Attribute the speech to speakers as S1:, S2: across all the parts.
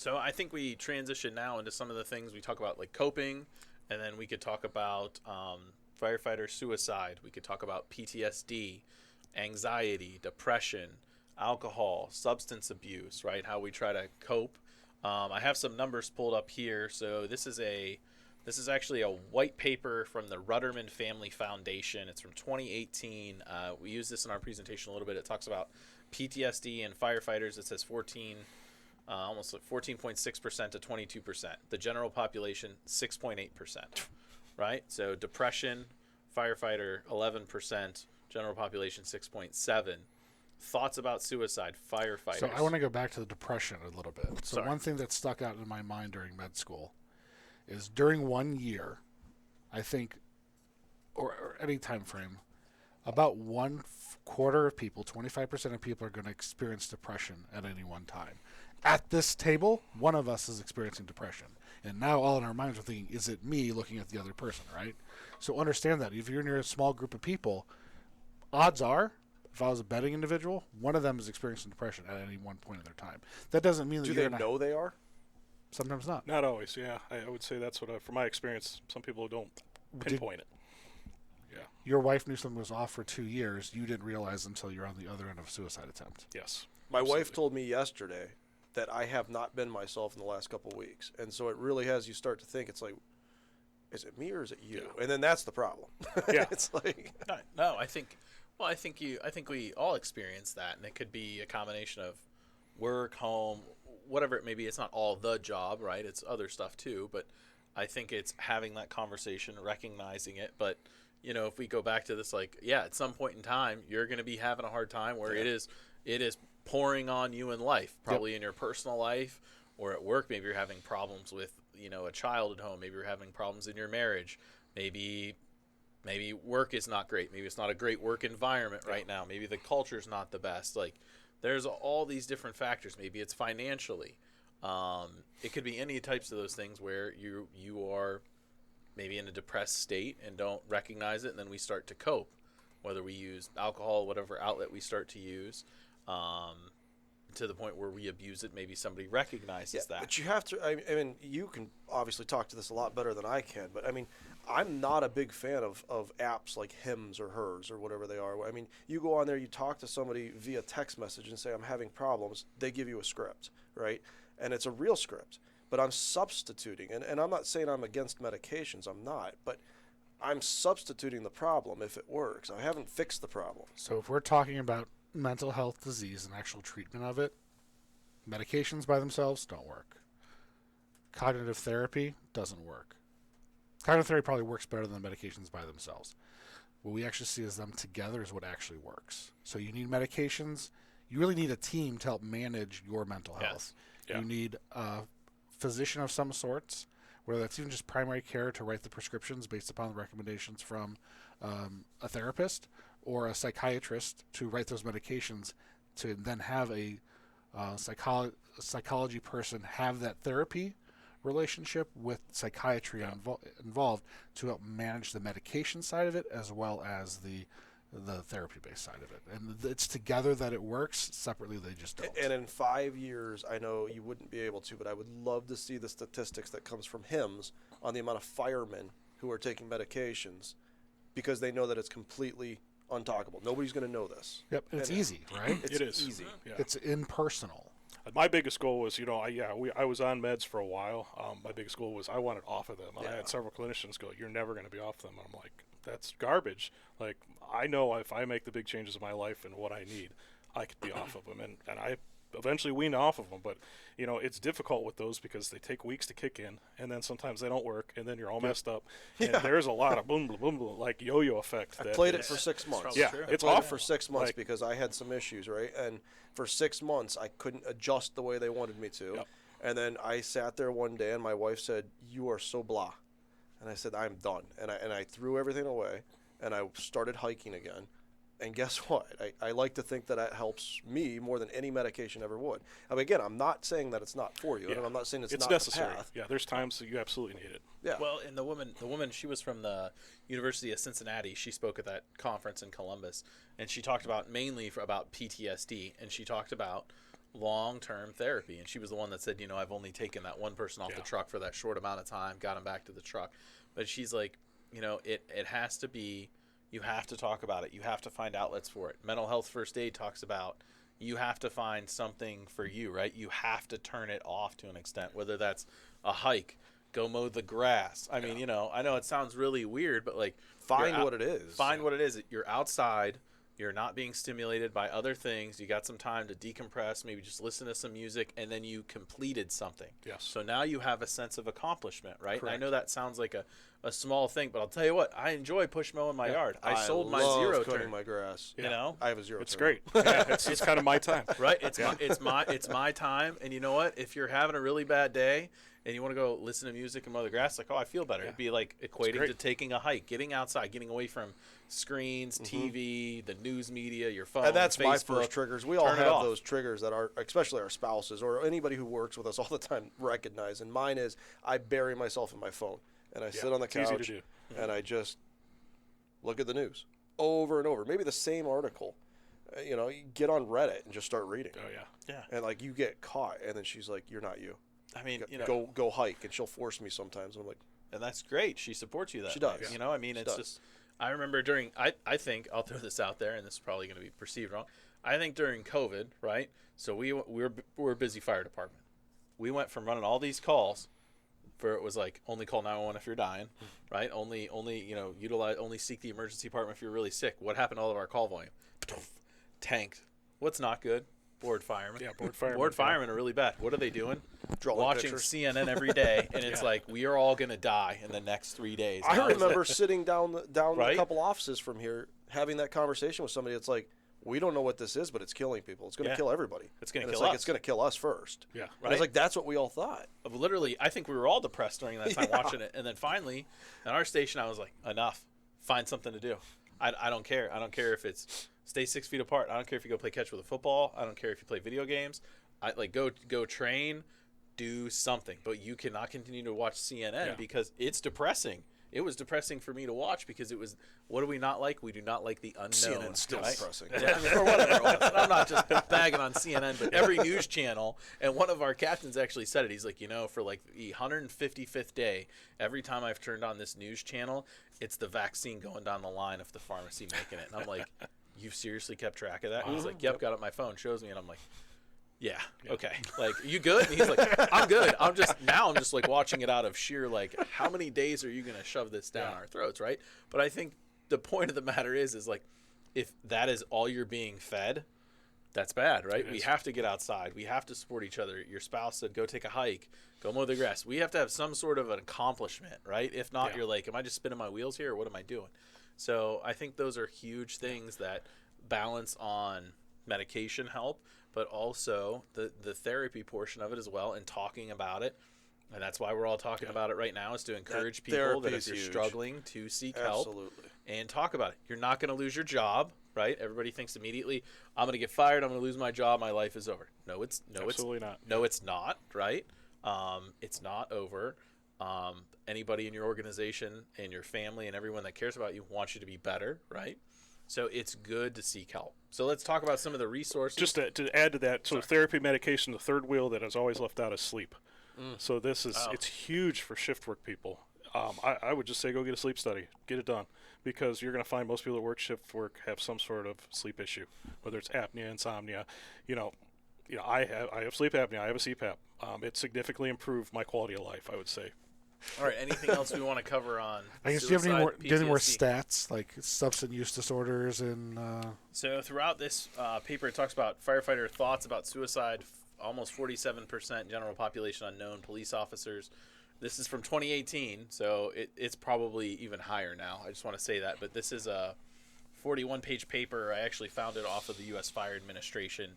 S1: So I think we transition now into some of the things we talk about, like coping, and then we could talk about firefighter suicide. We could talk about PTSD, anxiety, depression, alcohol, substance abuse, right? How we try to cope. I have some numbers pulled up here. So this is actually a white paper from the Rudderman Family Foundation. It's from 2018. We use this in our presentation a little bit. It talks about PTSD and firefighters. It says almost like 14.6% to 22%. The general population, 6.8%, right? So depression, firefighter, 11%. General population, 6.7. Thoughts about suicide, firefighters.
S2: So I want to go back to the depression a little bit. So
S1: Sorry.
S2: One thing that stuck out in my mind during med school is during 1 year, I think, or any time frame, about one quarter of people, 25% of people are going to experience depression at any one time. At this table, one of us is experiencing depression. And now all in our minds are thinking, is it me looking at the other person, right? So understand that. If you're near a small group of people, odds are, if I was a betting individual, one of them is experiencing depression at any one point in their time. That doesn't mean that
S3: Do they know they are?
S2: Sometimes not.
S4: Not always, yeah. I would say that's what, from my experience, some people don't pinpoint it. Yeah.
S2: Your wife knew something was off for 2 years. You didn't realize until you're on the other end of a suicide attempt.
S4: Yes.
S3: My
S4: absolutely.
S3: wife told me yesterday that I have not been myself in the last couple of weeks. And so it really has you start to think, it's like, is it me or is it you?
S4: Yeah.
S3: And then that's the problem.
S4: Yeah.
S3: It's like...
S1: No, I think we all experience that, and it could be a combination of work, home, whatever it may be. It's not all the job, right? It's other stuff too, but I think it's having that conversation, recognizing it. But, if we go back to this, like, yeah, at some point in time, you're going to be having a hard time where it is pouring on you in life, probably in your personal life or at work. Maybe you're having problems with, a child at home. Maybe you're having problems in your marriage. Maybe work is not great. Maybe it's not a great work environment right now. Maybe the culture's not the best. Like, there's all these different factors. Maybe it's financially. It could be any types of those things where you are maybe in a depressed state and don't recognize it, and then we start to cope, whether we use alcohol, whatever outlet we start to use, to the point where we abuse it. Maybe somebody recognizes that.
S3: But you have to, I mean, you can obviously talk to this a lot better than I can, but I mean, I'm not a big fan of apps like Hims or Hers or whatever they are. I mean, you go on there, you talk to somebody via text message and say, I'm having problems. They give you a script, right? And it's a real script. But I'm substituting, and I'm not saying I'm against medications. I'm not. But I'm substituting the problem if it works. I haven't fixed the problem.
S2: So if we're talking about mental health disease and actual treatment of it, medications by themselves don't work. Cognitive therapy doesn't work. Cognitive therapy probably works better than medications by themselves. What we actually see is them together is what actually works. So you need medications. You really need a team to help manage your mental health.
S4: Yeah.
S2: You need a physician of some sorts, whether that's even just primary care to write the prescriptions based upon the recommendations from a therapist, or a psychiatrist to write those medications, to then have a psychology person have that therapy relationship with psychiatry involved to help manage the medication side of it as well as the therapy-based side of it. And it's together that it works. Separately, they just don't.
S3: And in 5 years, I know you wouldn't be able to, but I would love to see the statistics that comes from HIMSS on the amount of firemen who are taking medications because they know that it's completely untalkable. Nobody's going to know this.
S2: Yep, and it's easy, right?
S3: It's
S4: It is.
S3: easy.
S4: Yeah.
S2: It's impersonal.
S4: My biggest goal was, I was on meds for a while. My biggest goal was I wanted off of them.
S3: Yeah.
S4: I had several clinicians go, "You're never going to be off them." And I'm like, that's garbage. Like, I know if I make the big changes in my life and what I need, I could be off of them. And I eventually weaned off of them. But, it's difficult with those because they take weeks to kick in, and then sometimes they don't work, and then you're all messed up. And there's a lot of boom, boom, boom, boom, like yo-yo effect.
S3: I played it for 6 months.
S4: Yeah,
S1: true.
S4: it's
S3: I played
S4: awful.
S3: it for 6 months
S4: Like,
S3: because I had some issues, right? And for 6 months, I couldn't adjust the way they wanted me to.
S4: Yep.
S3: And then I sat there one day, and my wife said, "You are so blah." And I said, "I'm done." And I threw everything away, and I started hiking again. And guess what? I like to think that helps me more than any medication ever would. I mean, again, I'm not saying that it's not for you, and I'm not saying it's not
S4: necessary.
S3: the path.
S4: Yeah, there's times that you absolutely need it.
S3: Yeah.
S1: Well, and the woman, she was from the University of Cincinnati. She spoke at that conference in Columbus, and she talked about mainly about PTSD, and she talked about long-term therapy. And she was the one that said, I've only taken that one person off the truck for that short amount of time, got him back to the truck. But she's like, it has to be, you have to talk about it. You have to find outlets for it. Mental health first aid talks about you have to find something for you, right? You have to turn it off to an extent, whether that's a hike, go mow the grass. I mean, I know it sounds really weird, but like
S3: Find what it is.
S1: Find what it is. You're outside. You're not being stimulated by other things. You got some time to decompress, maybe just listen to some music, and then you completed something.
S4: Yes.
S1: So now you have a sense of accomplishment, right? And I
S4: Correct.
S1: know that sounds like a small thing, but I'll tell you what, I enjoy push mowing my yard. I sold my
S3: love
S1: zero
S3: cutting
S1: turn.
S3: my grass.
S1: I
S3: have a zero
S4: It's
S3: turn.
S4: great. Yeah, it's kind of my time.
S1: Right? It's my time. And you know what? If you're having a really bad day and you want to go listen to music and mow the grass, like, I feel better. It'd be like equating
S4: great.
S1: to taking a hike, getting outside, getting away from screens, TV, the news media, your phone,
S3: And that's my
S1: Facebook.
S3: first triggers. We all
S1: Turn it
S3: have
S1: off.
S3: those triggers that are, especially our spouses or anybody who works with us all the time, recognize. And mine is I bury myself in my phone and I sit on the
S4: it's easy
S3: couch
S4: to do.
S3: and I just look at the news over and over. Maybe the same article. You get on Reddit and just start reading.
S4: Oh yeah.
S1: Yeah.
S3: And like you get caught, and then she's like, "You're not you.
S1: I mean,
S3: Go hike." And she'll force me sometimes. And I'm like,
S1: and that's great. She supports you that
S3: She
S1: way.
S3: does.
S1: I mean,
S3: She
S1: it's
S3: does.
S1: just, I remember I think, I'll throw this out there, and this is probably going to be perceived wrong. I think during COVID, right? So we're a busy fire department. We went from running all these calls for, it was like, only call 911 if you're dying, right? Only seek the emergency department if you're really sick. What happened to all of our call volume? Tanked. What's not good? Bored firemen.
S4: Yeah, bored firemen.
S1: Bored firemen are really bad. What are they doing?
S3: Drawing
S1: Watching
S3: pictures.
S1: CNN every day, and it's like, we are all going to die in the next 3 days.
S3: I
S1: How is
S3: remember
S1: that-
S3: sitting down
S1: Right?
S3: a couple offices from here, having that conversation with somebody. It's like, we don't know what this is, but it's killing people. It's going to
S1: Yeah.
S3: kill everybody.
S1: It's gonna
S3: And
S1: kill
S3: it's like,
S1: us.
S3: It's going to kill us first.
S4: Yeah.
S3: And
S1: Right?
S3: it's like, that's what we all thought.
S1: Literally, I think we were all depressed during that time watching it. And then finally, at our station, I was like, enough. Find something to do. I don't care. I don't care if it's stay 6 feet apart. I don't care if you go play catch with a football. I don't care if you play video games. Go train, do something. But you cannot continue to watch CNN because it's depressing. It was depressing for me to watch because it was, what do we not like? We do not like the unknown.
S3: CNN's still
S1: right?
S3: depressing.
S1: Yeah, I mean, or whatever it was. I'm not just bagging on CNN, but every news channel. And one of our captains actually said it. He's like, for like the 155th day, every time I've turned on this news channel, it's the vaccine going down the line of the pharmacy making it. And I'm like, you've seriously kept track of that? And he's like, yep, got up my phone, shows me. And I'm like, yeah, okay. Like, you good? And he's like, I'm good. I'm just like watching it out of sheer, like, how many days are you going to shove this down our throats, right? But I think the point of the matter is like, if that is all you're being fed, that's bad, right? We have to get outside. We have to support each other. Your spouse said, go take a hike, go mow the grass. We have to have some sort of an accomplishment, right? If not, you're like, am I just spinning my wheels here or what am I doing? So I think those are huge things that balance on medication help, but also the therapy portion of it as well, and talking about it. And that's why we're all talking about it right now, is to encourage people
S3: therapy
S1: that if
S3: is
S1: you're
S3: huge.
S1: struggling to seek help
S3: Absolutely.
S1: and talk about it. You're not going to lose your job, right? Everybody thinks immediately, I'm going to get fired, I'm going to lose my job, my life is over.
S4: Absolutely not.
S1: No, it's not, right? It's not over. Anybody in your organization and your family and everyone that cares about you wants you to be better, right? So it's good to seek help. So let's talk about some of the resources.
S4: Just to add to that, so therapy, medication, the third wheel that is always left out is sleep. So this is it's huge for shift work people. I would just say go get a sleep study, get it done, because you're going to find most people that work shift work have some sort of sleep issue, whether it's apnea, insomnia. I have sleep apnea. I have a CPAP. It significantly improved my quality of life, I would say.
S1: All right, anything else we want to cover on
S2: I guess, do you have any
S1: suicide,
S2: more,
S1: PTSD?
S2: stats, like substance use disorders and...
S1: So throughout this paper, it talks about firefighter thoughts about suicide, almost 47% general population unknown, police officers. This is from 2018, so it's probably even higher now. I just want to say that. But this is a 41-page paper. I actually found it off of the U.S. Fire Administration.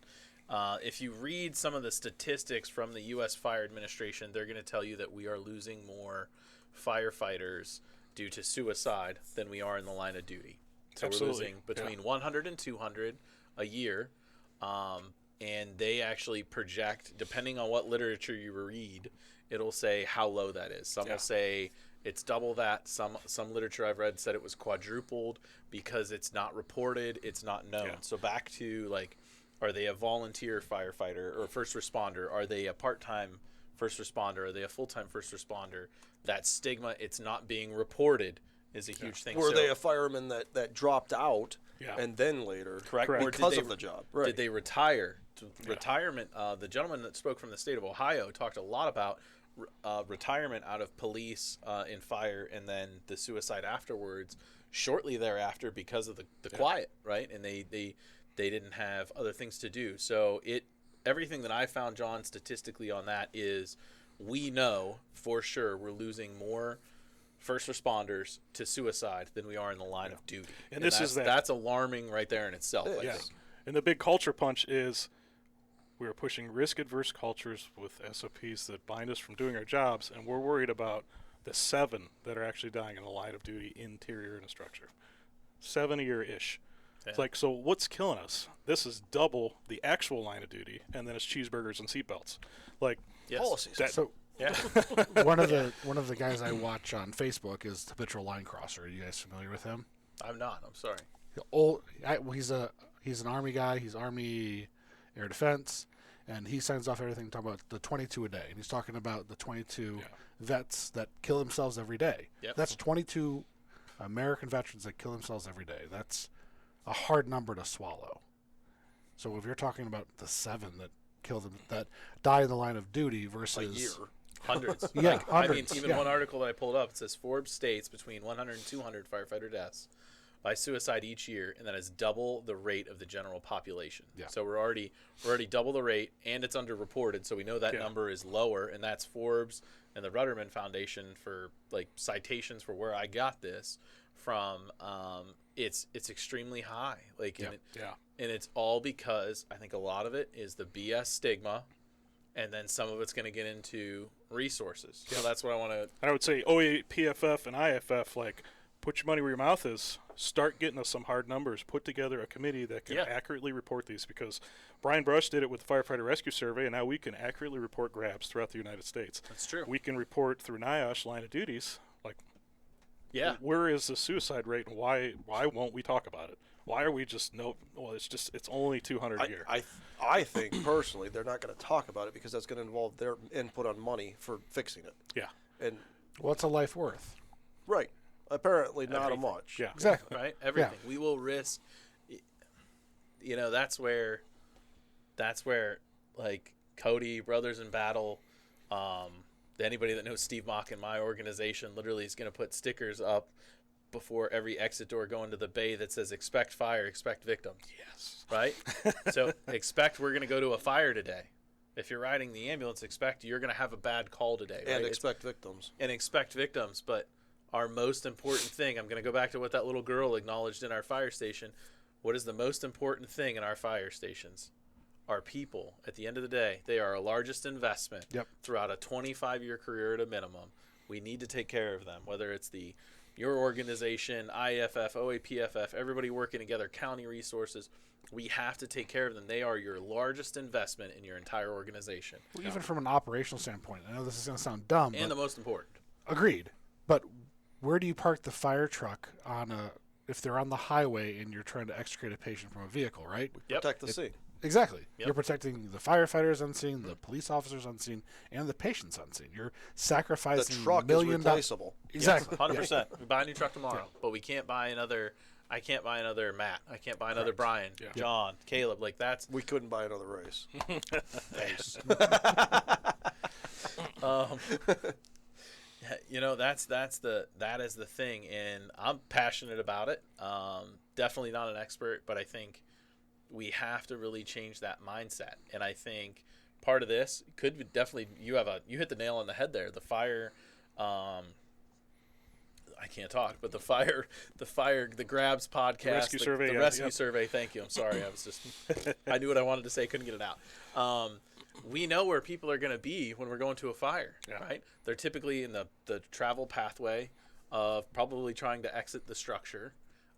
S1: If you read some of the statistics from the U.S. Fire Administration, they're going to tell you that we are losing more firefighters due to suicide than we are in the line of duty. So
S4: Absolutely.
S1: we're losing between 100 and 200 a year. And they actually project, depending on what literature you read, it'll say how low that is. Some will say it's double that. Some literature I've read said it was quadrupled because it's not reported, it's not known.
S4: Yeah.
S1: So back to like Are they a volunteer firefighter or first responder? Are they a part-time first responder? Are they a full-time first responder? That stigma, it's not being reported, is a huge thing.
S3: Were
S1: So,
S3: they a fireman that dropped out
S4: Yeah.
S3: and then later
S1: correct? Or
S3: because
S1: did
S3: of
S1: they,
S3: the job? Right.
S1: did they retire? Retirement. The gentleman that spoke from the state of Ohio talked a lot about retirement out of police and fire, and then the suicide afterwards, shortly thereafter, because of the quiet, right? And they didn't have other things to do. So everything that I found, John, statistically on that is, we know for sure we're losing more first responders to suicide than we are in the line of duty.
S4: And this is
S1: that's alarming right there in itself, I think.
S4: And the big culture punch is we are pushing risk-adverse cultures with SOPs that bind us from doing our jobs, and we're worried about the 7 that are actually dying in the line of duty interior in a structure. 7 a year-ish.
S1: Yeah.
S4: It's like, so what's killing us? This is double the actual line of duty, and then it's cheeseburgers and seatbelts. Like,
S1: Yes.
S3: Policies.
S2: So
S1: Yeah.
S2: one of the guys I watch on Facebook is the habitual line crosser. Are you guys familiar with him?
S1: I'm not. I'm sorry.
S2: He's an Army guy. He's Army Air Defense, and he signs off everything talking about the 22 a day. And he's talking about the 22 vets that kill themselves every day.
S1: Yep.
S2: That's 22 American veterans that kill themselves every day. That's a hard number to swallow. So if you're talking about the 7 that kill them, that die in the line of duty versus
S3: a year.
S1: Hundreds.
S2: Yeah,
S1: I mean,
S2: hundreds,
S1: even
S2: yeah.
S1: one article that I pulled up, it says Forbes states between 100 and 200 firefighter deaths by suicide each year, and that is double the rate of the general population.
S2: Yeah.
S1: So we're already double the rate, and it's underreported, so we know that number is lower, and that's Forbes and the Rudderman Foundation for like citations for where I got this from. It's extremely high, like, and it's all because I think a lot of it is the BS stigma. And then some of it's going to get into resources. So that's what I want to...
S4: I would say OA, PFF, and IFF, like, put your money where your mouth is. Start getting us some hard numbers. Put together a committee that can accurately report these, because Brian Brush did it with the Firefighter Rescue Survey, and now we can accurately report grabs throughout the United States.
S1: That's true.
S4: We can report through NIOSH line of duties, like, where is the suicide rate, and why won't we talk about it? Why are we just it's only 200 a year.
S3: I think personally they're not going to talk about it because that's going to involve their input on money for fixing it.
S4: Yeah.
S3: And
S2: what's a life worth?
S3: right, apparently not
S1: Everything.
S3: a much.
S4: Yeah.
S2: Exactly.
S1: Right? Everything. We will risk... that's where, like, Cody, Brothers in Battle, anybody that knows Steve Mock in my organization literally is going to put stickers up before every exit door going to the bay that says expect fire, expect victims.
S4: Yes.
S1: Right? So expect we're going to go to a fire today. If you're riding the ambulance, expect you're going to have a bad call today. Right?
S3: And expect victims.
S1: And expect victims. But our most important thing, I'm going to go back to what that little girl acknowledged in our fire station. What is the most important thing in our fire stations? Our people. At the end of the day, they are our largest investment throughout a 25-year career at a minimum. We need to take care of them, whether it's your organization, IFF, OAPFF, everybody working together, county resources. We have to take care of them. They are your largest investment in your entire organization.
S2: Well, even from an operational standpoint, I know this is going to sound dumb,
S1: And the most important.
S2: agreed. But where do you park the fire truck if they're on the highway and you're trying to extricate a patient from a vehicle, right?
S3: Protect the scene.
S2: Exactly.
S1: Yep.
S2: You're protecting the firefighters on scene, the police officers on scene, and the patients on scene. You're sacrificing
S3: The truck is replaceable.
S2: Exactly.
S1: 100%. We buy a new truck tomorrow, but we can't buy another. I can't buy another Matt. I can't buy another Brian, John, Caleb. Like that's.
S3: We couldn't buy another race.
S1: Thanks. That is the thing, and I'm passionate about it. Definitely not an expert, but I think we have to really change that mindset. And I think part of this could be definitely you hit the nail on the head there. The fire. I can't talk, but the Grabs podcast,
S4: The rescue survey.
S1: the rescue survey. Thank you. I'm sorry. I was just, I knew what I wanted to say, couldn't get it out. We know where people are going to be when we're going to a fire, right? They're typically in the travel pathway of probably trying to exit the structure.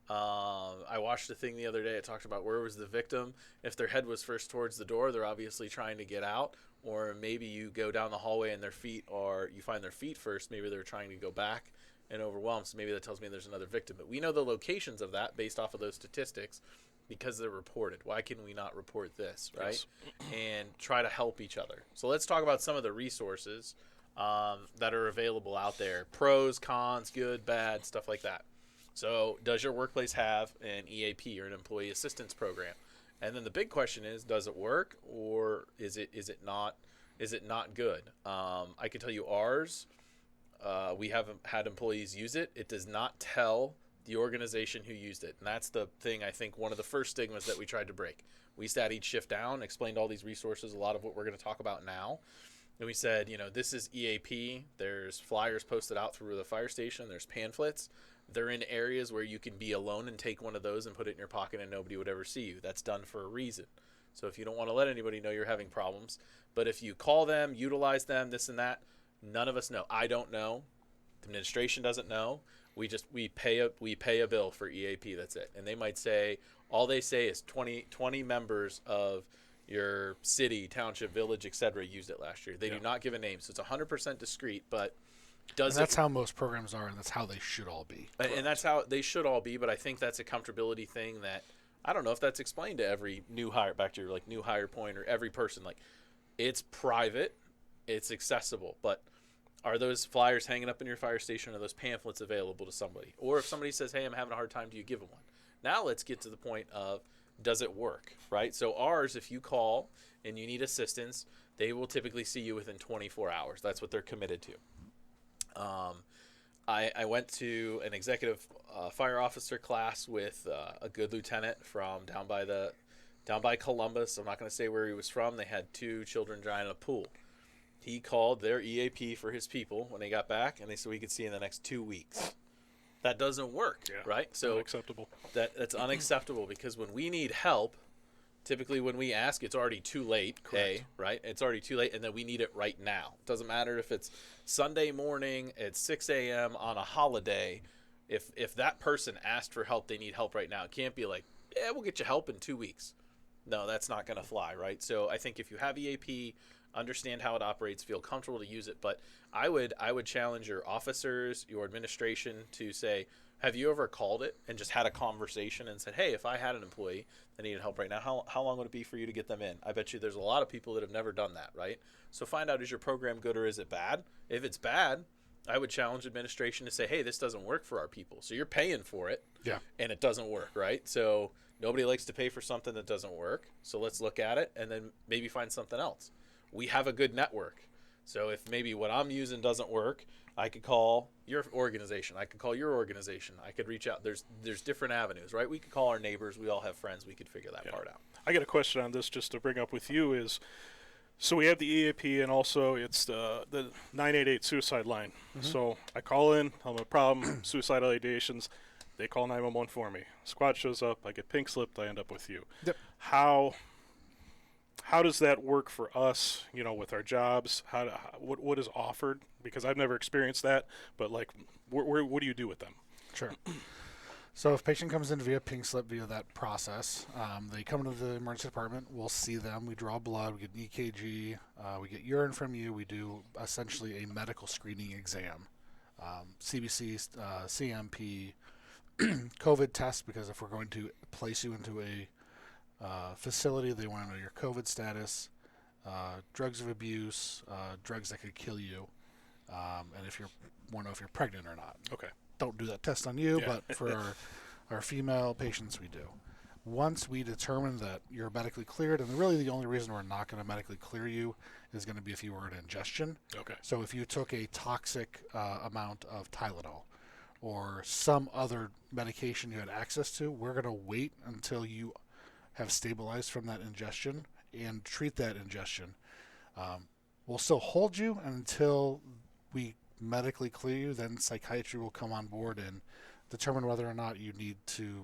S1: I watched a thing the other day. It talked about where was the victim. If their head was first towards the door, they're obviously trying to get out. Or maybe you go down the hallway and you find their feet first. Maybe they're trying to go back and overwhelmed. So maybe that tells me there's another victim. But we know the locations of that based off of those statistics. Because they're reported. Why can we not report this, right?
S4: Yes.
S1: And try to help each other. So let's talk about some of the resources that are available out there. Pros, cons, good, bad, stuff like that. So does your workplace have an EAP or an employee assistance program? And then the big question is, does it work, or is it not good? I can tell you ours, we haven't had employees use it. It does not tell the organization who used it. And that's the thing, I think, one of the first stigmas that we tried to break. We sat each shift down, explained all these resources, a lot of what we're going to talk about now. And we said, this is EAP. There's flyers posted out through the fire station. There's pamphlets. They're in areas where you can be alone and take one of those and put it in your pocket and nobody would ever see you. That's done for a reason. So if you don't want to let anybody know you're having problems, but if you call them, utilize them, this and that, none of us know. I don't know. The administration doesn't know. We pay a bill for EAP. That's it. And they might say, all they say is 20 members of your city, township, village, etc. used it last year. They do not give a name, so it's 100% discreet. But
S2: that's how most programs are, and that's how they should all be.
S1: And that's how they should all be. But I think that's a comfortability thing that I don't know if that's explained to every new hire. Back to your new hire point, or every person. It's private, it's accessible, but are those flyers hanging up in your fire station? Are those pamphlets available to somebody? Or if somebody says, hey, I'm having a hard time, do you give them one? Now let's get to the point of, does it work, right? So ours, if you call and you need assistance, they will typically see you within 24 hours. That's what they're committed to. I went to an executive fire officer class with a good lieutenant from down by Columbus. I'm not going to say where he was from. They had 2 children drown in a pool. He called their EAP for his people when they got back, and they said we could see in the next 2 weeks. That doesn't work, right? So
S4: unacceptable.
S1: That's unacceptable, because when we need help, typically when we ask, it's already too late.
S2: Correct.
S1: Right? It's already too late, and then we need it right now. It doesn't matter if it's Sunday morning at 6 a.m. on a holiday. If that person asked for help, they need help right now. It can't be like, yeah, we'll get you help in 2 weeks. No, that's not going to fly, right? So I think if you have EAP, understand how it operates, feel comfortable to use it. But I would challenge your officers, your administration to say, have you ever called it and just had a conversation and said, hey, if I had an employee that needed help right now, how long would it be for you to get them in? I bet you there's a lot of people that have never done that, right? So find out, is your program good or is it bad? If it's bad, I would challenge administration to say, hey, this doesn't work for our people. So you're paying for it, and it doesn't work, right? So nobody likes to pay for something that doesn't work. So let's look at it and then maybe find something else. We have a good network. So if maybe what I'm using doesn't work, I could call your organization. I could call your organization. I could reach out. There's different avenues, right? We could call our neighbors. We all have friends. We could figure that part out.
S4: I got a question on this just to bring up with you is, so we have the EAP, and also it's the 988 suicide line. Mm-hmm. So I call in, I'm a problem, suicidal ideations. They call 911 for me. Squad shows up. I get pink slipped. I end up with you.
S2: Yep.
S4: How does that work for us, with our jobs? What is offered? Because I've never experienced that, but what do you do with them?
S2: Sure. So if a patient comes in via pink slip, via that process, they come into the emergency department, we'll see them, we draw blood, we get an EKG, we get urine from you, we do essentially a medical screening exam, CBC, CMP, COVID test, because if we're going to place you into a facility, they want to know your COVID status, drugs of abuse, drugs that could kill you, and if you want to know if you're pregnant or not.
S4: Okay.
S2: Don't do that test on you, but for our female patients, we do. Once we determine that you're medically cleared, and really the only reason we're not going to medically clear you is going to be if you were an ingestion.
S4: Okay.
S2: So if you took a toxic amount of Tylenol or some other medication you had access to, we're going to wait until you have stabilized from that ingestion and treat that ingestion. We'll still hold you until we medically clear you. Then psychiatry will come on board and determine whether or not you need to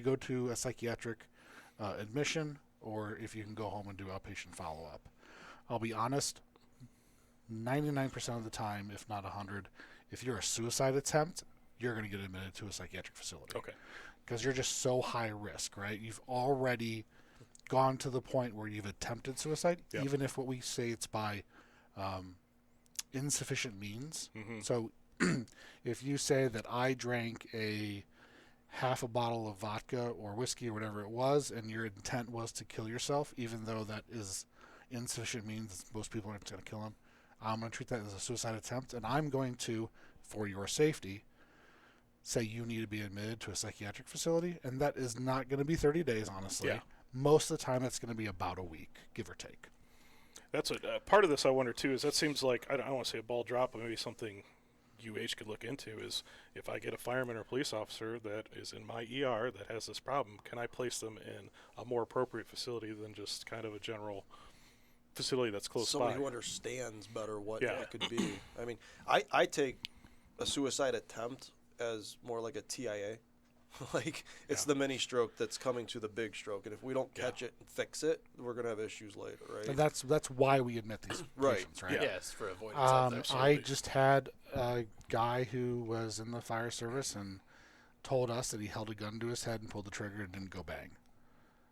S2: go to a psychiatric admission, or if you can go home and do outpatient follow-up. I'll be honest, 99% of the time, if not 100, if you're a suicide attempt, you're going to get admitted to a psychiatric facility.
S4: Okay.
S2: Because you're just so high risk, right? You've already gone to the point where you've attempted suicide, even if what we say it's by insufficient means. Mm-hmm. So if you say that I drank a half a bottle of vodka or whiskey or whatever it was, and your intent was to kill yourself, even though that is insufficient means most people aren't going to kill him, I'm going to treat that as a suicide attempt, and I'm going to, for your safety, say you need to be admitted to a psychiatric facility, and that is not going to be 30 days, honestly.
S4: Yeah.
S2: Most of the time, it's going to be about a week, give or take.
S4: That's a part of this I wonder too. Is that seems like I don't want to say a ball drop, but maybe something UH could look into is if I get a fireman or police officer that is in my ER that has this problem, can I place them in a more appropriate facility than just kind of a general facility that's close
S3: Somebody
S4: by?
S3: who understands better what
S4: Yeah.
S3: that could be. I mean, I take a suicide attempt as more like a TIA. Like, it's the mini stroke that's coming to the big stroke, and if we don't catch it and fix it, we're gonna have issues later, right?
S2: And that's why we admit these
S3: Right.
S2: patients, right?
S1: Yeah, it's for avoidance out there.
S2: I just had a guy who was in the fire service and told us that he held a gun to his head and pulled the trigger and didn't go bang.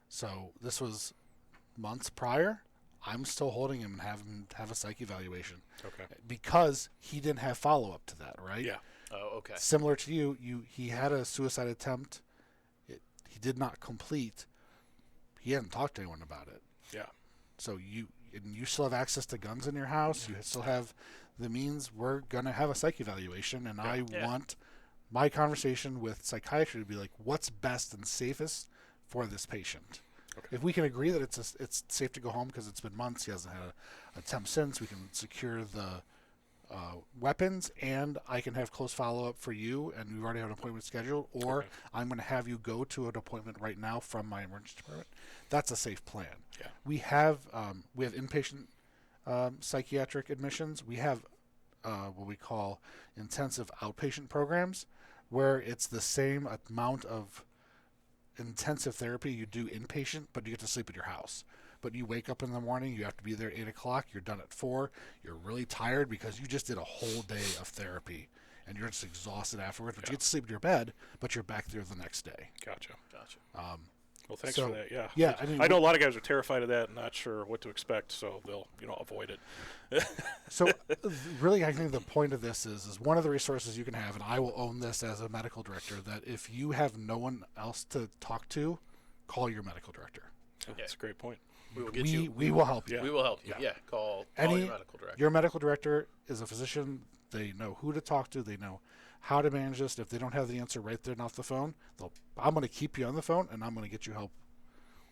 S2: So this was months prior. I'm still holding him and have him have a psych evaluation
S4: Okay.
S2: because he didn't have follow-up to that, right?
S4: Yeah.
S1: Oh, okay.
S2: Similar to he had a suicide attempt. He did not complete. He hadn't talked to anyone about it.
S4: Yeah.
S2: So you still have access to guns in your house. You still have the means. We're gonna have a psych evaluation, and I want my conversation with psychiatry to be like, what's best and safest for this patient.
S4: Okay.
S2: If we can agree that it's safe to go home because it's been months, he hasn't had an attempt since, we can secure the weapons, and I can have close follow-up for you, and we've already have an appointment scheduled, or
S4: Okay.
S2: I'm going to have you go to an appointment right now from my emergency department. That's a safe plan.
S4: Yeah.
S2: We have inpatient psychiatric admissions. We have what we call intensive outpatient programs, where it's the same amount of intensive therapy you do inpatient, but you get to sleep at your house. But you wake up in the morning, you have to be there at 8 o'clock, you're done at 4, you're really tired because you just did a whole day of therapy, and you're just exhausted afterwards, but you get to sleep in your bed, but you're back there the next day.
S4: Gotcha. Well, thanks
S2: So,
S4: for that. Yeah.
S2: yeah, I mean,
S4: I know a lot of guys are terrified of that and not sure what to expect, so they'll avoid it.
S2: So really, I think the point of this is one of the resources you can have, and I will own this as a medical director, that if you have no one else to talk to, call your medical director.
S4: That's a great point.
S1: We will get you.
S2: We will help you.
S4: Yeah.
S1: We will help you.
S2: Yeah.
S1: Yeah. Call
S2: Any-
S1: your medical director.
S2: Your medical director is a physician. They know who to talk to. They know how to manage this. If they don't have the answer right there and off the phone, I'm going to keep you on the phone, and I'm going to get you help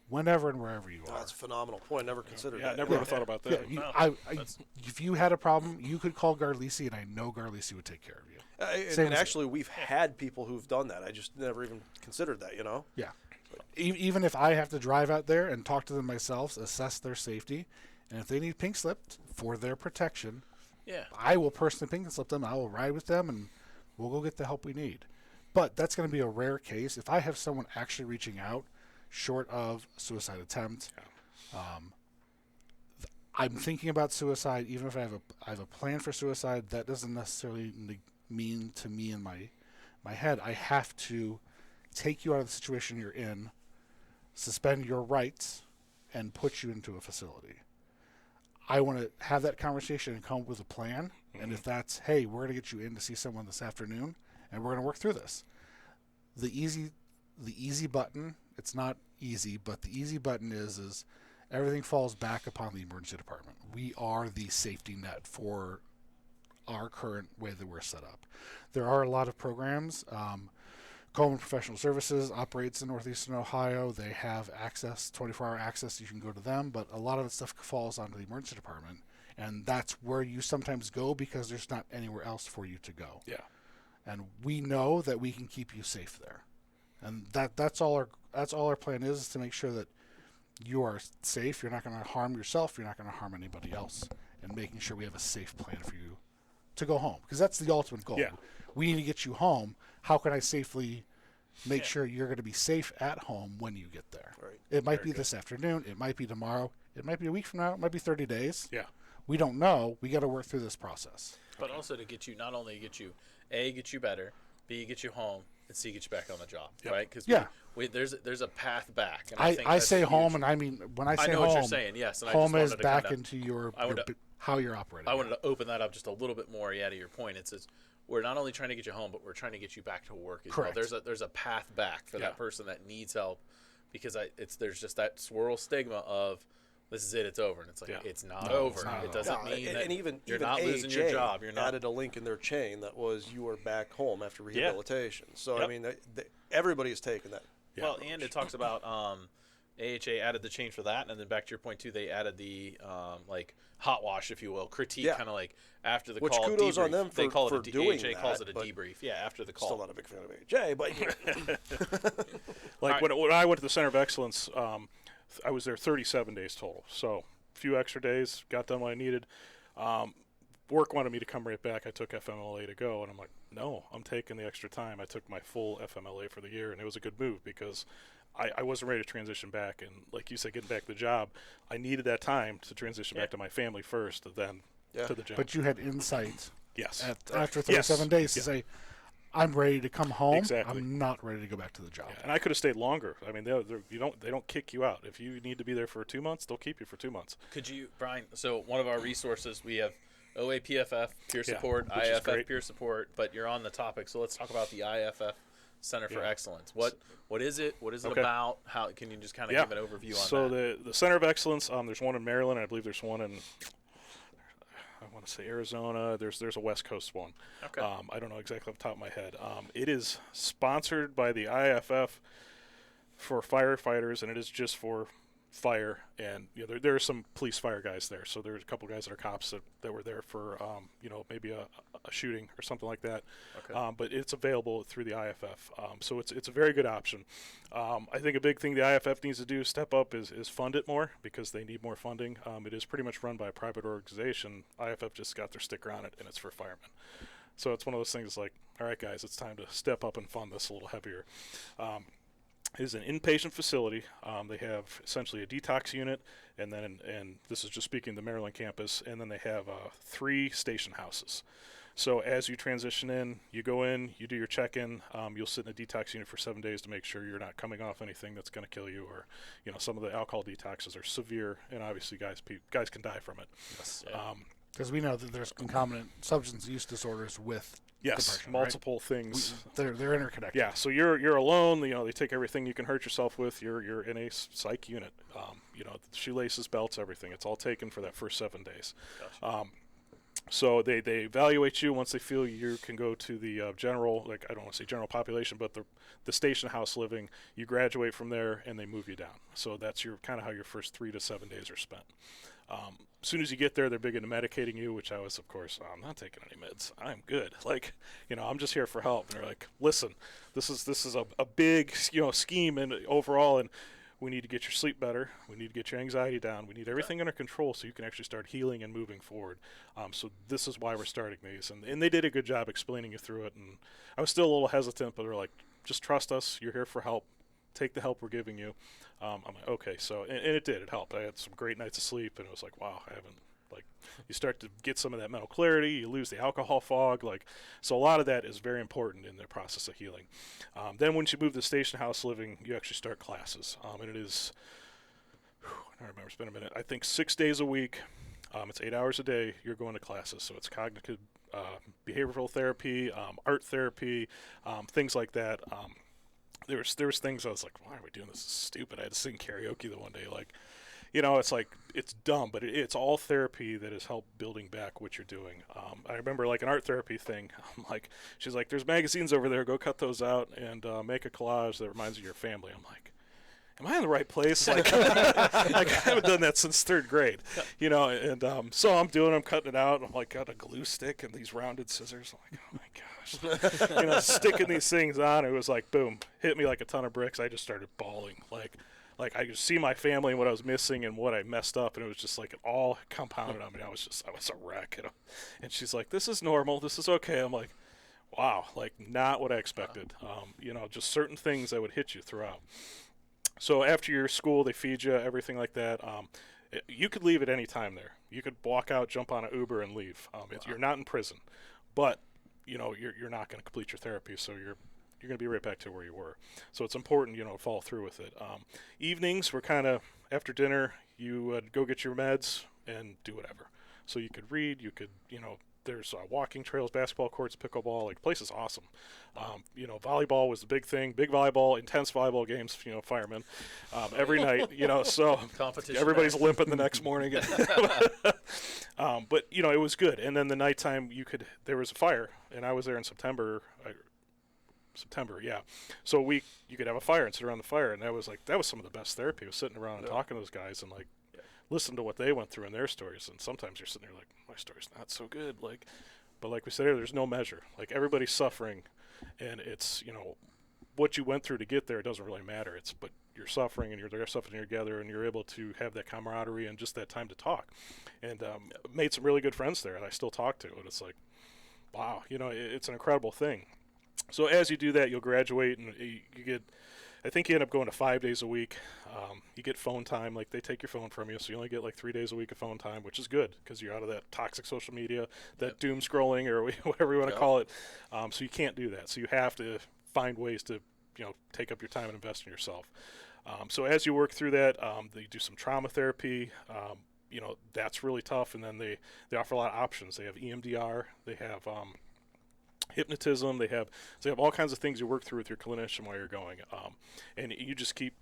S2: whenever and wherever you are.
S3: That's a phenomenal point. Never considered
S4: Yeah, I
S3: that.
S4: never would have thought about
S2: Yeah,
S4: that.
S1: No,
S2: if you had a problem, you could call Garlisi, and I know Garlisi would take care of you. Same
S3: And
S2: as-
S3: actually, we've had people who've done that. I just never even considered that, you know?
S2: Yeah. Even if I have to drive out there and talk to them myself, assess their safety, and if they need pink slipped for their protection,
S1: Yeah.
S2: I will personally pink slip them. I will ride with them, and we'll go get the help we need. But that's going to be a rare case. If I have someone actually reaching out, short of suicide attempt, I'm thinking about suicide. Even if I have a plan for suicide, that doesn't necessarily mean to me in my head I have to take you out of the situation you're in, suspend your rights, and put you into a facility. I want to have that conversation and come up with a plan. And if that's, hey, we're going to get you in to see someone this afternoon, and we're going to work through this. The easy button, it's not easy, but the easy button is everything falls back upon the emergency department. We are the safety net for our current way that we're set up. There are a lot of programs. Coleman Professional Services operates in Northeastern Ohio. They have access, 24-hour access. You can go to them, but a lot of the stuff falls onto the emergency department, and that's where you sometimes go because there's not anywhere else for you to go.
S4: Yeah.
S2: And we know that we can keep you safe there, and that's all our plan is to make sure that you are safe. You're not going to harm yourself. You're not going to harm anybody else, and making sure we have a safe plan for you to go home, because that's the ultimate goal.
S4: Yeah.
S2: We need to get you home. How can I safely make sure you're going to be safe at home when you get there?
S3: Right.
S2: It might
S4: Very
S2: be
S4: good.
S2: this afternoon. It might be tomorrow. It might be a week from now. It might be 30 days.
S4: Yeah.
S2: We don't know. We got to work through this process.
S1: But also to get you, not only get you, A, get you better, B, get you home, and C, get you back on the job,
S4: Yep.
S1: right? Because
S2: Yeah.
S1: there's a path back. And
S2: I
S1: think that's
S2: say
S1: huge.
S2: home, and I mean, when I say
S1: I know
S2: home,
S1: what you're saying, yes. And
S2: home
S1: I
S2: is
S1: just wanted to
S2: back
S1: kinda,
S2: into your
S1: I wanted to-
S2: how you're operating.
S1: I wanted to open that up just a little bit more. Yeah, to your point, it's we're not only trying to get you home, but we're trying to get you back to work as
S2: Correct.
S1: well. There's a path back for that person that needs help, because there's just that swirl stigma of this is it, it's over, and it's like it's not over.
S2: It's not
S1: it doesn't mean that
S3: and even
S1: you're
S3: even
S1: not losing your
S3: AHA
S1: job. You're not
S3: added a link in their chain that was you are back home after rehabilitation. So I
S4: Yep.
S3: mean, everybody is taking that.
S1: well, and it talks about AHA added the change for that, and then back to your point too, they added the like hot wash, if you will, critique, kind of like after the
S3: Which
S1: call.
S3: kudos
S1: debrief.
S3: on them
S1: They
S3: for-
S1: call
S3: for
S1: it
S3: doing
S1: AHA calls it
S3: that,
S1: a
S3: but
S1: debrief. Yeah, after the call.
S3: Still not a big fan of AHA, but
S4: Like when I went to the Center of Excellence, I was there 37 days total. So a few extra days, got done what I needed. Work wanted me to come right back. I took FMLA to go, and I'm like, no, I'm taking the extra time. I took my full FMLA for the year, and it was a good move because I wasn't ready to transition back. And like you said, getting back to the job, I needed that time to transition back to my family first, then to the job.
S2: But you had insight
S4: Yes.
S2: after 37 days to
S4: Yeah.
S2: say, I'm ready to come home.
S4: Exactly.
S2: I'm not ready to go back to the job.
S4: Yeah, and I could have stayed longer. I mean, they don't kick you out. If you need to be there for 2 months, they'll keep you for 2 months.
S1: Could you, Brian? So one of our resources, we have OAPFF peer
S4: Yeah,
S1: support,
S4: which is
S1: IFF
S4: great.
S1: peer support, but you're on the topic, so let's talk about the IFF Center for Excellence. What is it? What is it
S4: Okay.
S1: about? How can you just kind of give an overview on
S4: so
S1: that?
S4: the Center of Excellence, there's one in Maryland. I believe there's one in, I want to say Arizona. There's a West Coast one.
S1: Okay.
S4: I don't know exactly off the top of my head. It is sponsored by the IFF for firefighters, and it is just for fire. And there are some police fire guys there. So there's a couple guys that are cops that were there for maybe a shooting or something like that.
S1: Okay.
S4: But it's available through the IFF. So it's a very good option. I think a big thing the IFF needs to do, step up, is fund it more because they need more funding. It is pretty much run by a private organization. IFF just got their sticker on it, and it's for firemen. So it's one of those things like, all right, guys, it's time to step up and fund this a little heavier. It is an inpatient facility. They have essentially a detox unit, and this is just speaking of the Maryland campus, and then they have 3 station houses. So as you transition in, you go in, you do your check-in, you'll sit in a detox unit for 7 days to make sure you're not coming off anything that's going to kill you, or some of the alcohol detoxes are severe, and obviously guys can die from it.
S1: Yes.
S2: Because we know that there's concomitant substance use disorders with
S4: Yes,
S2: depression,
S4: multiple things.
S2: They're interconnected.
S4: Yeah, so you're alone. They take everything you can hurt yourself with. You're in a psych unit. Shoelaces, belts, everything. It's all taken for that first 7 days.
S1: Gotcha.
S4: So they evaluate you once they feel you can go to the general, like I don't want to say general population, but the station house living. You graduate from there and they move you down. So that's kind of how your first 3 to 7 days are spent. As soon as you get there, they're big into medicating you, which I was, of course, I'm not taking any meds. I'm good. I'm just here for help. And they're like, listen, this is a big, scheme and overall, and we need to get your sleep better. We need to get your anxiety down. We need everything under control so you can actually start healing and moving forward. So this is why we're starting these. And they did a good job explaining you through it. And I was still a little hesitant, but they're like, just trust us. You're here for help. Take the help we're giving you. I'm like, okay. So, and it did. It helped. I had some great nights of sleep, and it was like, wow, you start to get some of that mental clarity. You lose the alcohol fog. So a lot of that is very important in the process of healing. Then once you move to station house living, you actually start classes. And it is, I don't remember, it's been a minute. I think 6 days a week. It's 8 hours a day. You're going to classes. So it's cognitive behavioral therapy, art therapy, things like that. There was things I was like, why are we doing this? This is stupid. I had to sing karaoke the one day. It's dumb, but it's all therapy that has helped building back what you're doing. I remember an art therapy thing. She's like, there's magazines over there. Go cut those out and make a collage that reminds you of your family. I'm like, am I in the right place? I haven't done that since 3rd grade, and so I'm cutting it out. And I'm got a glue stick and these rounded scissors. I'm like, oh my gosh, sticking these things on. It was like, boom, hit me like a ton of bricks. I just started bawling. I could see my family and what I was missing and what I messed up, and it was just it all compounded on me. I was a wreck, And she's like, "This is normal. This is okay." I'm like, "Wow, not what I expected." Just certain things that would hit you throughout. So after your school, they feed you everything like that. You could leave at any time there. You could walk out, jump on an Uber, and leave. You're not in prison, but you're not going to complete your therapy, so you're going to be right back to where you were. So it's important, to follow through with it. Evenings were kind of after dinner, you would go get your meds and do whatever. So you could read, you could, there's walking trails, basketball courts, pickleball. Like, the place is awesome. You know, volleyball was the big thing. Big volleyball, intense volleyball games. You know, firemen every night. You know, so
S1: Competition
S4: everybody's
S1: there.
S4: limping the next morning. But you know, it was good. And then the nighttime, there was a fire, and I was there in September. September, yeah. So you could have a fire and sit around the fire, and that was some of the best therapy. Was sitting around and talking to those guys and like listen to what they went through in their stories. And sometimes you're sitting there like, my story's not so good. Like, but like we said earlier, there's no measure. Like, everybody's suffering, and it's, you know, what you went through to get there. It doesn't really matter. But you're suffering, and they're suffering together, and you're able to have that camaraderie and just that time to talk. And made some really good friends there that I still talk to. And it's like, wow, you know, it's an incredible thing. So as you do that, you'll graduate, and you get, I think you end up going to 5 days a week. You get phone time. Like, they take your phone from you, so you only get like 3 days a week of phone time, which is good because you're out of that toxic social media, that doom scrolling, or whatever you want to call it. So you can't do that. So you have to find ways to, you know, take up your time and invest in yourself. So as you work through that, they do some trauma therapy. You know, that's really tough. And then they offer a lot of options. They have EMDR. They have hypnotism. They have all kinds of things you work through with your clinician while you're going, and you just keep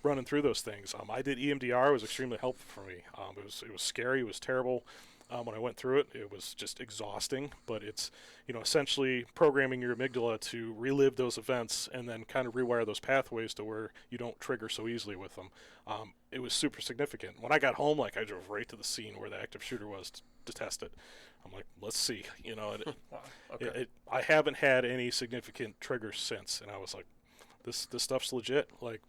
S4: running through those things. I did EMDR. It was extremely helpful for me. It was scary. It was terrible. When I went through it, it was just exhausting, but it's, you know, essentially programming your amygdala to relive those events and then kind of rewire those pathways to where you don't trigger so easily with them. It was super significant. When I got home, like, I drove right to the scene where the active shooter was to test it. I'm like, let's see, you know,
S1: Wow. Okay.
S4: I haven't had any significant triggers since, and I was like, this stuff's legit. Like,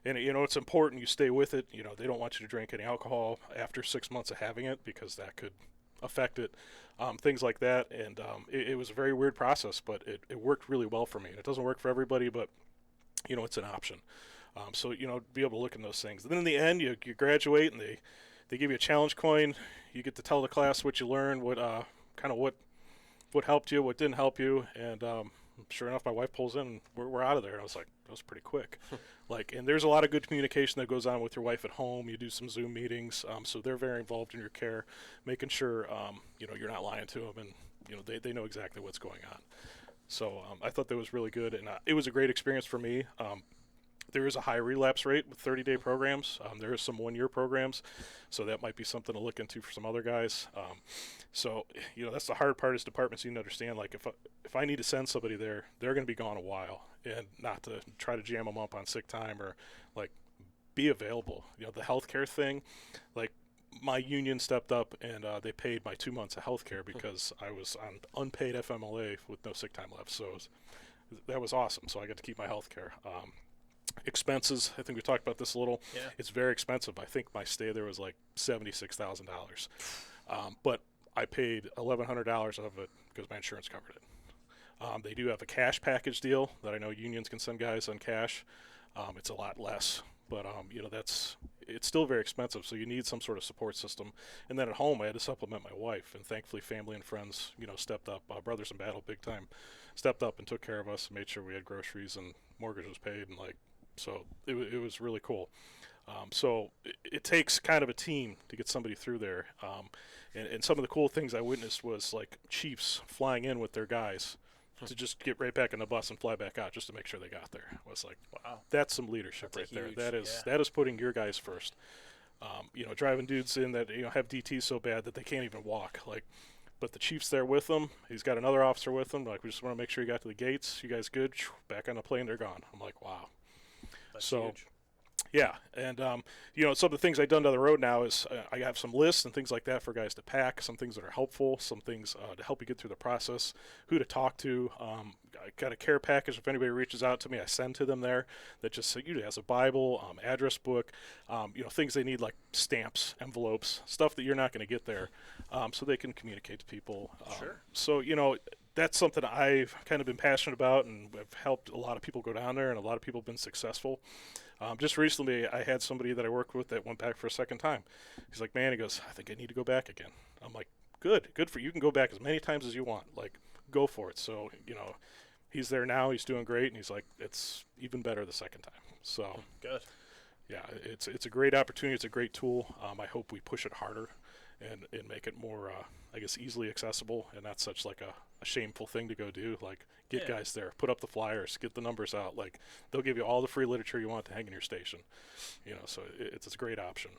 S4: and you know, it's important you stay with it. You know, they don't want you to drink any alcohol after 6 months of having it because that could affect it, things like that. And it was a very weird process, but it worked really well for me. And it doesn't work for everybody, but you know, it's an option. So, you know, be able to look in those things. And then in the end, you graduate, and they give you a challenge coin. You get to tell the class what you learned, what helped you, what didn't help you, and sure enough, my wife pulls in, and we're out of there. And I was like, that was pretty quick. Like, and there's a lot of good communication that goes on with your wife at home. You do some Zoom meetings, so they're very involved in your care, making sure you know, you're not lying to them, and you know, they know exactly what's going on. So I thought that was really good, and it was a great experience for me. There is a high relapse rate with 30-day programs. There is some one-year programs, so that might be something to look into for some other guys. So, you know, that's the hard part, is departments need to understand, like, if I need to send somebody there, they're going to be gone a while, and not to try to jam them up on sick time, or, like, be available. You know, the healthcare thing, like, my union stepped up, and they paid my 2 months of healthcare because I was on unpaid FMLA with no sick time left. So that was awesome. So I got to keep my healthcare. Expenses, I think we talked about this a little.
S1: Yeah.
S4: It's very expensive. I think my stay there was like $76,000. But I paid $1,100 of it because my insurance covered it. They do have a cash package deal that I know unions can send guys on cash. It's a lot less, but you know, it's still very expensive. So you need some sort of support system. And then at home, I had to supplement my wife, and thankfully, family and friends, you know, stepped up. Brothers in Battle, big time, stepped up and took care of us, and made sure we had groceries and mortgage was paid, and like, so it was really cool. So it takes kind of a team to get somebody through there. And some of the cool things I witnessed was like chiefs flying in with their guys to just get right back in the bus and fly back out just to make sure they got there. I was like, wow, that's some leadership right there. That is putting your guys first. You know, driving dudes in that, you know, have DT so bad that they can't even walk. Like, but the chief's there with them. He's got another officer with him. Like, we just want to make sure you got to the gates. You guys good? Back on the plane, they're gone. I'm like, wow.
S1: That's
S4: so
S1: huge.
S4: Yeah, and you know, some of the things I've done down the road now is I have some lists and things like that for guys to pack, some things that are helpful, some things to help you get through the process, who to talk to. I got a care package. If anybody reaches out to me, I send to them there that just usually has a Bible, address book, you know, things they need like stamps, envelopes, stuff that you're not going to get there, so they can communicate to people.
S1: Sure.
S4: So, you know, that's something I've kind of been passionate about, and I've helped a lot of people go down there, and a lot of people have been successful. Just recently, I had somebody that I worked with that went back for a second time. He's like, man, he goes, I think I need to go back again. I'm like, good for you. You can go back as many times as you want. Like, go for it. So, you know, he's there now. He's doing great, and he's like, it's even better the second time. So,
S1: Good.
S4: yeah, it's a great opportunity. It's a great tool. I hope we push it harder and make it more, I guess, easily accessible and not such like a shameful thing to go do. Like, get guys there, put up the flyers, get the numbers out. Like, they'll give you all the free literature you want to hang in your station. So it's a great option.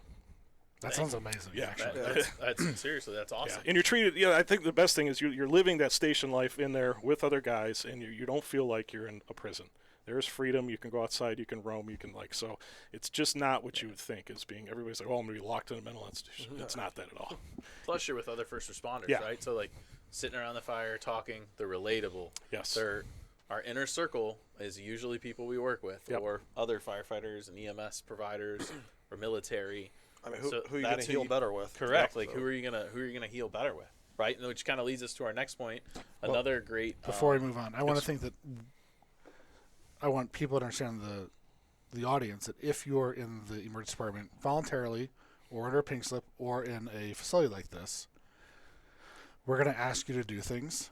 S2: That sounds amazing.
S4: Yeah,
S2: actually.
S1: That's seriously, that's awesome.
S4: Yeah. And you're treated. I think the best thing is you're living that station life in there with other guys, and you don't feel like you're in a prison. There's freedom. You can go outside. You can roam. You can so it's just not what you would think as being. Everybody's like, oh, I'm gonna be locked in a mental institution. It's not that at all.
S1: Plus, you're with other first responders,
S4: Yeah.
S1: right? So like sitting around the fire talking, they're relatable.
S4: Yes.
S1: Our inner circle is usually people we work with,
S4: Yep.
S1: or other firefighters and EMS providers, or military.
S3: I mean,
S1: So
S3: who are you going
S1: that's
S3: to
S1: who
S3: heal better with?
S1: Correct.
S3: Yeah,
S1: Like
S3: so.
S1: who are you gonna heal better with, right? And which kind of leads us to our next point. Another great.
S2: Before we move on, I want to think that I want people to understand the audience that if you're in the emergency department voluntarily or under a pink slip or in a facility like this, we're going to ask you to do things.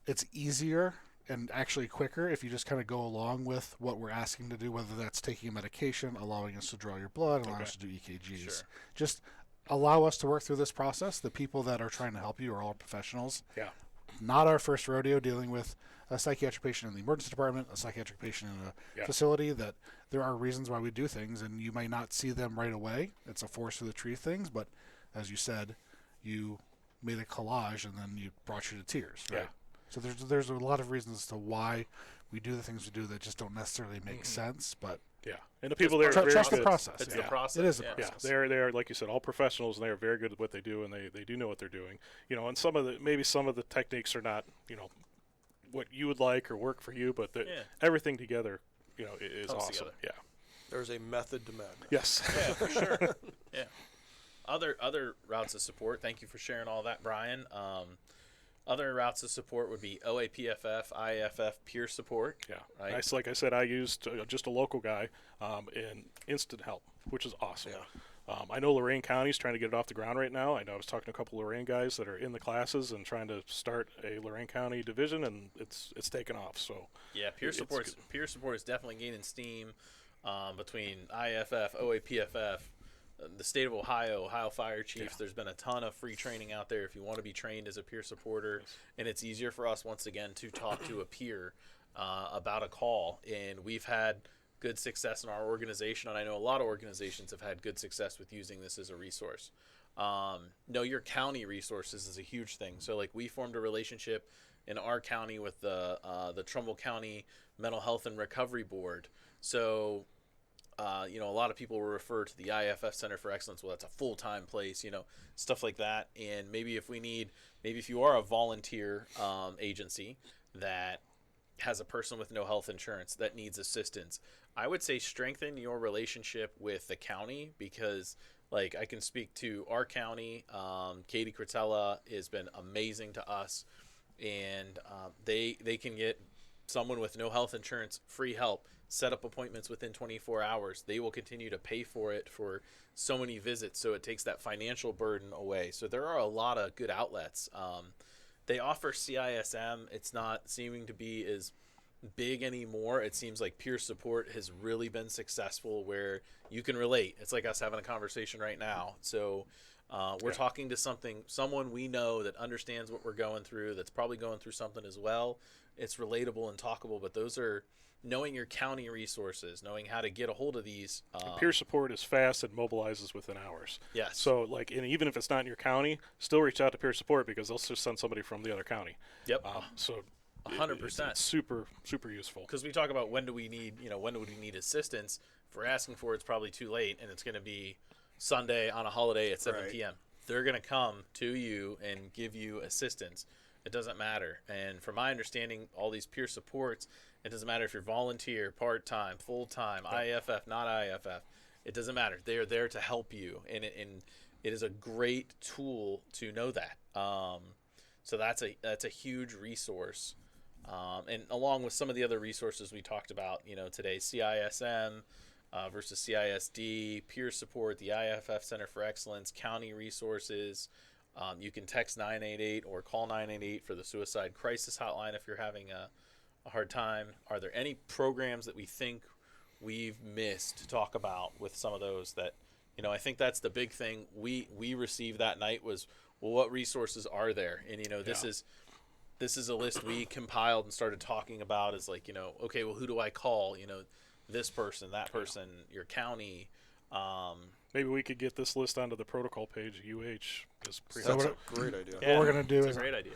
S2: It's easier and actually quicker if you just kind of go along with what we're asking to do, whether that's taking a medication, allowing us to draw your blood, allowing us to do EKGs.
S1: Sure.
S2: Just allow us to work through this process. The people that are trying to help you are all professionals.
S4: Yeah.
S2: Not our first rodeo dealing with a psychiatric patient in the emergency department, a psychiatric patient in a
S4: Yeah.
S2: facility, that there are reasons why we do things, and you may not see them right away. It's a forest for the tree things, but as you said, you made a collage and then you brought you to tears, right?
S4: Yeah.
S2: So there's a lot of reasons as to why we do the things we do that just don't necessarily make sense, but
S4: Yeah. And the people there are very
S2: trust the
S4: good.
S2: process.
S1: It's
S2: yeah.
S1: the process.
S2: It is a
S1: yeah.
S4: Yeah,
S2: process.
S4: they're like you said, all professionals, and they are very good at what they do, and they do know what they're doing. And some of the techniques are not what you would like or work for you, but everything together is
S1: Comes
S4: awesome.
S1: together.
S4: Yeah.
S3: There's a method to madness.
S4: Yes.
S1: Yeah, for sure. Yeah. Other routes of support. Thank you for sharing all that, Brian. Other routes of support would be OAPFF, IFF, peer support.
S4: Yeah.
S1: Right.
S4: Like I said, I used just a local guy in instant help, which is awesome.
S3: Yeah.
S4: I know Lorain County's trying to get it off the ground right now. I know I was talking to a couple of Lorain guys that are in the classes and trying to start a Lorain County division, and it's taken off. So
S1: Yeah, peer support is definitely gaining steam between IFF, OAPFF, the state of Ohio Fire Chiefs.
S4: Yeah.
S1: There's been a ton of free training out there if you want to be trained as a peer supporter, and it's easier for us once again to talk to a peer about a call. And we've had good success in our organization, and I know a lot of organizations have had good success with using this as a resource. Know your county resources is a huge thing. So like we formed a relationship in our county with the Trumbull County Mental Health and Recovery Board. So a lot of people will refer to the IFF Center for Excellence. Well, that's a full-time place, stuff like that. And maybe if you are a volunteer agency that has a person with no health insurance that needs assistance, I would say strengthen your relationship with the county, because like I can speak to our county. Katie Cretella has been amazing to us, and they can get someone with no health insurance free help, set up appointments within 24 hours. They will continue to pay for it for so many visits, so it takes that financial burden away. So there are a lot of good outlets. They offer CISM. It's not seeming to be as big anymore. It seems like peer support has really been successful where you can relate. It's like us having a conversation right now. So we're talking to someone we know that understands what we're going through, that's probably going through something as well. It's relatable and talkable, but those are knowing your county resources, knowing how to get a hold of these.
S4: peer support is fast and mobilizes within hours.
S1: Yes.
S4: So and even if it's not in your county, still reach out to peer support, because they'll just send somebody from the other county.
S1: Yep.
S4: So
S1: 100%.
S4: It's super, super useful.
S1: Because we talk about when do we need assistance. If we're asking for it, it's probably too late, and it's going to be Sunday on a holiday at 7
S3: Right.
S1: p.m. They're going to come to you and give you assistance. It doesn't matter. And from my understanding, all these peer supports, it doesn't matter if you're volunteer, part-time, full-time, IFF, not IFF. It doesn't matter. They are there to help you, and it is a great tool to know that. So that's a huge resource. And along with some of the other resources we talked about, today, CISM versus CISD, peer support, the IFF Center for Excellence, county resources. You can text 988 or call 988 for the suicide crisis hotline if you're having a hard time. Are there any programs that we think we've missed to talk about with some of those that I think that's the big thing we received that night was, well, what resources are there? And this is a list we compiled and started talking about, is like, okay, well, who do I call? This person, that person, your county.
S4: Maybe we could get this list onto the protocol page at UH.
S3: That's a great idea.
S2: What we're going to do
S1: it's
S2: is
S1: a great idea.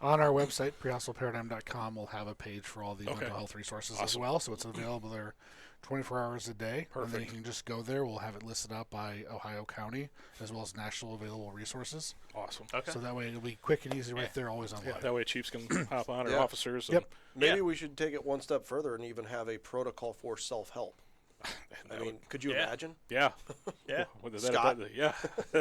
S2: on our website, prehospitalparadigm.com, we'll have a page for all the mental health resources as
S4: Awesome.
S2: well. So it's available there 24 hours a day.
S4: Perfect.
S2: And then you can just go there. We'll have it listed out by Ohio County as well as national available resources.
S4: Awesome.
S1: Okay.
S2: So that way it'll be quick and easy right there, always online.
S4: Yeah, that way chiefs can hop on, or
S3: Yeah.
S4: officers.
S2: Yep.
S3: Maybe we should take it one step further and even have a protocol for self-help. I mean, could you imagine?
S4: Yeah.
S1: Yeah.
S3: Scott?
S4: Yeah.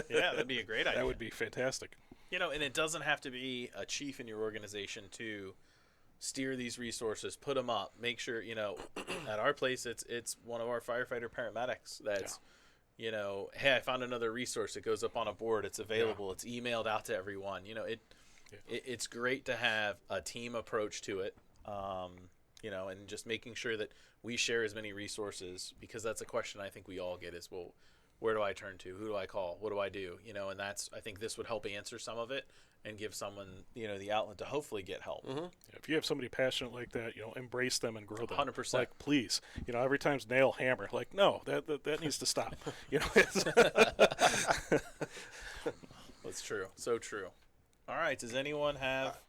S1: Yeah, that'd be a great idea.
S4: That would be fantastic.
S1: And it doesn't have to be a chief in your organization to steer these resources, put them up, make sure, at our place, it's one of our firefighter paramedics that's, hey, I found another resource. It goes up on a board. It's available. It's emailed out to everyone. It's great to have a team approach to it, and just making sure that we share as many resources, because that's a question I think we all get is, well, where do I turn to? Who do I call? What do I do? And I think this would help answer some of it and give someone, the outlet to hopefully get help.
S3: Mm-hmm.
S4: If you have somebody passionate like that, embrace them and grow them.
S1: 100%.
S4: Like, please. Every time's nail hammer. Like, no, that needs to stop.
S1: That's true. So true. All right. Does anyone have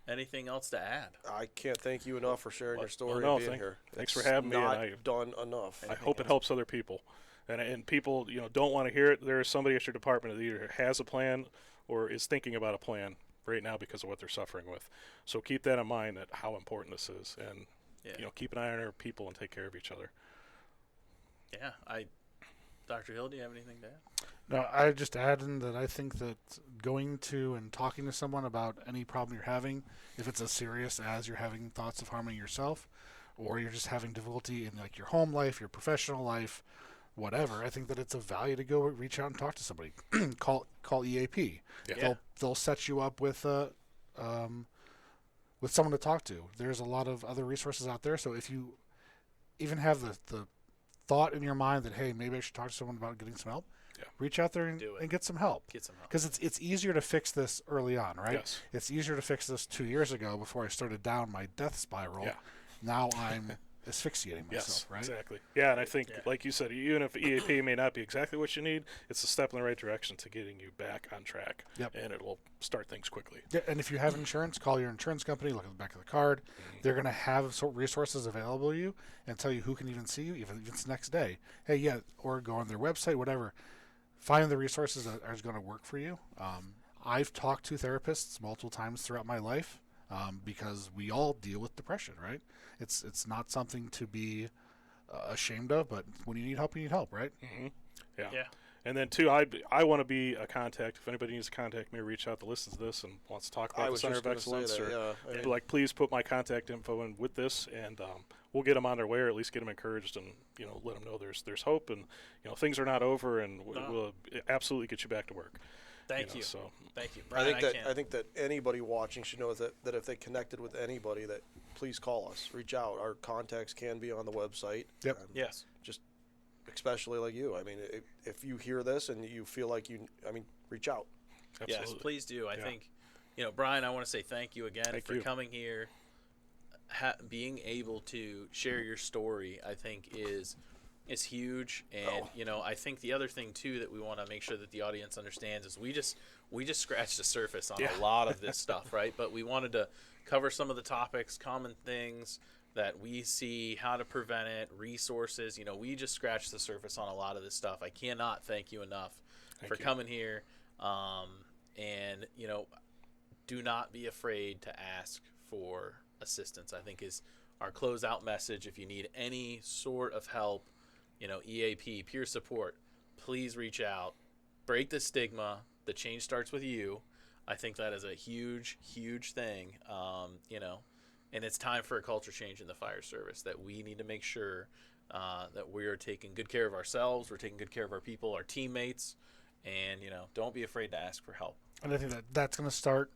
S1: anything else to add?
S3: I can't thank you enough for sharing your story
S4: no,
S3: and being here.
S4: thanks
S3: It's
S4: for having me, and
S3: not
S4: I-
S3: done enough.
S4: I hope it helps other people. And people, don't want to hear it. There is somebody at your department that either has a plan or is thinking about a plan right now because of what they're suffering with. So keep that in mind, that how important this is. And, keep an eye on our people and take care of each other.
S1: Yeah. Dr. Hill, do you have anything to add?
S2: No, I just add in that I think that going to and talking to someone about any problem you're having, if it's as serious as you're having thoughts of harming yourself, or you're just having difficulty in like your home life, your professional life, whatever, I think that it's of value to go reach out and talk to somebody. call EAP.
S4: Yeah.
S2: They'll set you up with someone to talk to. There's a lot of other resources out there. So if you even have the thought in your mind that, hey, maybe I should talk to someone about getting some help, reach out there and get some help.
S1: Get some help.
S2: Because it's easier to fix this early on, right?
S4: Yes.
S2: It's easier to fix this 2 years ago before I started down my death spiral.
S4: Yeah.
S2: Now I'm asphyxiating myself,
S4: Yes,
S2: right?
S4: exactly. Yeah, and I think, like you said, even if EAP may not be exactly what you need, it's a step in the right direction to getting you back on track.
S2: Yep.
S4: And it will start things quickly.
S2: Yeah, and if you have insurance, call your insurance company, look at the back of the card. They're going to have resources available to you and tell you who can even see you, even if it's next day. Hey, or go on their website, whatever. Find the resources that are going to work for you. I've talked to therapists multiple times throughout my life because we all deal with depression, right? It's not something to be ashamed of, but when you need help, right?
S4: Mm-hmm. Yeah.
S1: Yeah.
S4: And then, too, I want to be a contact. If anybody needs to contact me, reach out to listen to this and wants to talk
S3: I
S4: about the
S3: was
S4: Center
S3: just
S4: of
S3: gonna say
S4: Excellence.
S3: that,
S4: Or,
S3: yeah.
S4: please put my contact info in with this, and we'll get them on their way, or at least get them encouraged, and let them know there's hope, and things are not over, and we'll absolutely get you back to work.
S1: Thank you.
S4: So
S1: Thank you.
S3: I
S1: Brian,
S3: think that anybody watching should know that if they connected with anybody, that please call us, reach out. Our contacts can be on the website.
S2: Yep.
S1: Yes.
S3: Just especially like you. I mean, if you hear this and you feel like reach out.
S4: Absolutely.
S1: Yes, please do. I
S4: Yeah.
S1: think, Brian, I want to say thank you again
S4: Thank
S1: for
S4: you.
S1: coming here. Being able to share your story, I think, is huge. And I think the other thing too that we want to make sure that the audience understands is we just scratched the surface on a lot of this stuff, right? But we wanted to cover some of the topics, common things that we see, how to prevent it, resources. We just scratched the surface on a lot of this stuff. I cannot thank you enough for coming here. And do not be afraid to ask for assistance, I think, is our closeout message. If you need any sort of help, EAP, peer support, please reach out. Break the stigma. The change starts with you. I think that is a huge, huge thing, and it's time for a culture change in the fire service, that we need to make sure that we are taking good care of ourselves, we're taking good care of our people, our teammates, and, don't be afraid to ask for help.
S2: And I think that's going to start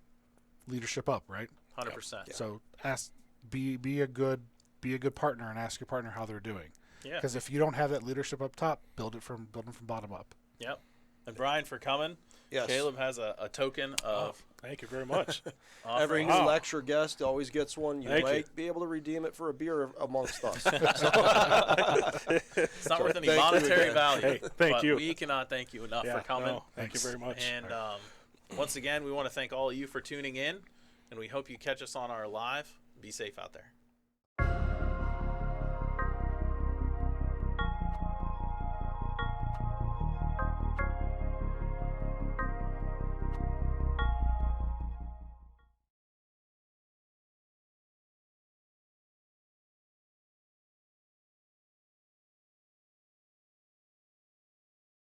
S2: leadership up, right?
S1: 100%.
S2: So be be a good partner and ask your partner how they're doing.
S1: Yeah.
S2: Because if you don't have that leadership up top, build them from bottom up.
S1: Yep. And Brian, for coming.
S3: Yes.
S1: Caleb has a token of
S4: Thank you very much.
S3: Every new
S4: Wow.
S3: lecture guest always gets one. You
S4: Thank you.
S3: might be able to redeem it for a beer amongst us.
S1: it's not worth any
S3: thank you
S1: monetary
S3: again.
S1: value.
S4: Hey, thank
S1: but
S4: you.
S1: We cannot thank you enough
S4: Yeah,
S1: for coming.
S4: no, thank you very much.
S1: And once again, we want to thank all of you for tuning in, and we hope you catch us on our live. Be safe out there.